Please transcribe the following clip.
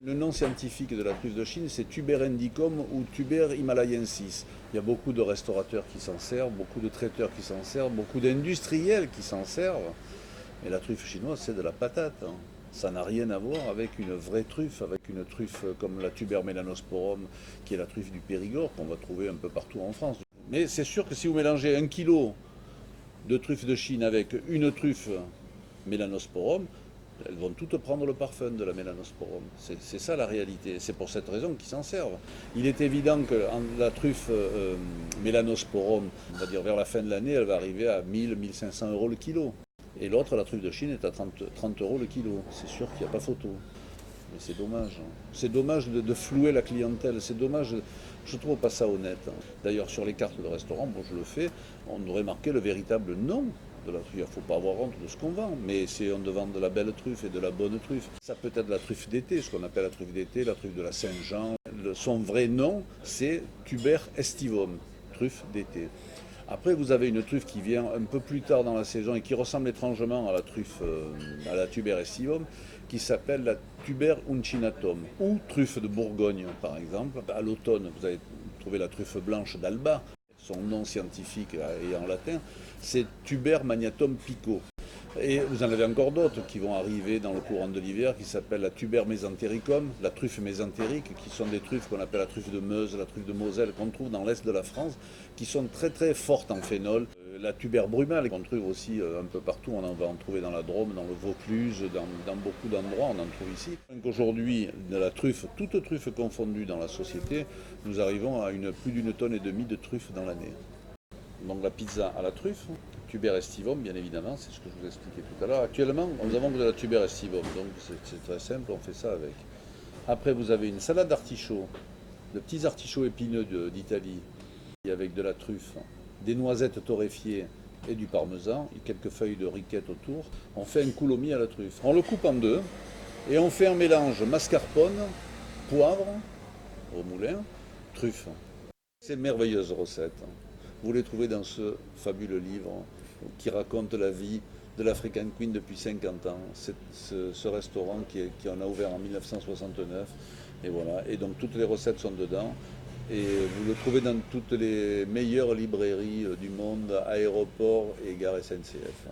Le nom scientifique de la truffe de Chine, c'est Tuber indicum ou Tuber himalayensis. Il y a beaucoup de restaurateurs qui s'en servent, beaucoup de traiteurs qui s'en servent, beaucoup d'industriels qui s'en servent. Mais la truffe chinoise, c'est de la patate, hein. Ça n'a rien à voir avec une vraie truffe, avec une truffe comme la Tuber melanosporum, qui est la truffe du Périgord, qu'on va trouver un peu partout en France. Mais c'est sûr que si vous mélangez 1 kilo de truffe de Chine avec une truffe melanosporum, elles vont toutes prendre le parfum de la mélanosporum. C'est ça la réalité. C'est pour cette raison qu'ils s'en servent. Il est évident que la truffe mélanosporum, on va dire vers la fin de l'année, elle va arriver à 1000-1500 euros le kilo. Et l'autre, la truffe de Chine, est à 30 euros le kilo. C'est sûr qu'il n'y a pas photo. Mais c'est dommage. C'est dommage de flouer la clientèle. C'est dommage. Je trouve pas ça honnête. D'ailleurs, sur les cartes de restaurant, bon, je le fais, on aurait marqué le véritable nom de la truffe. Il ne faut pas avoir honte de ce qu'on vend, mais c'est on vend de la belle truffe et de la bonne truffe. Ça peut être la truffe d'été, ce qu'on appelle la truffe d'été, la truffe de la Saint-Jean. Son vrai nom, c'est Tuber estivum, truffe d'été. Après, vous avez une truffe qui vient un peu plus tard dans la saison et qui ressemble étrangement à la truffe, à la Tuber estivum, qui s'appelle la Tuber uncinatum, ou truffe de Bourgogne, par exemple. À l'automne, vous allez trouver la truffe blanche d'Alba. Son nom scientifique est en latin, c'est Tuber magnatum pico. Et vous en avez encore d'autres qui vont arriver dans le courant de l'hiver, qui s'appellent la Tuber mesentericum, la truffe mésentérique, qui sont des truffes qu'on appelle la truffe de Meuse, la truffe de Moselle, qu'on trouve dans l'est de la France, qui sont très très fortes en phénol. La Tuber brumale, qu'on trouve aussi un peu partout, on en va en trouver dans la Drôme, dans le Vaucluse, dans beaucoup d'endroits, on en trouve ici. Donc aujourd'hui, de la truffe, toute truffe confondue dans la société, nous arrivons à plus d'une tonne et demie de truffes dans l'année. Donc la pizza à la truffe, Tuber estivum bien évidemment, c'est ce que je vous expliquais tout à l'heure. Actuellement, nous avons de la Tuber estivum, donc c'est très simple, on fait ça avec. Après, vous avez une salade d'artichauts, de petits artichauts épineux d'Italie, avec de la truffe, des noisettes torréfiées et du parmesan, et quelques feuilles de riquette autour. On fait un coulomi à la truffe. On le coupe en deux et on fait un mélange mascarpone, poivre au moulin, truffe. C'est une merveilleuse recette. Vous les trouvez dans ce fabuleux livre qui raconte la vie de l'African Queen depuis 50 ans. Ce restaurant qui en a ouvert en 1969. Et voilà. Et donc toutes les recettes sont dedans. Et vous le trouvez dans toutes les meilleures librairies du monde, aéroports et gares SNCF.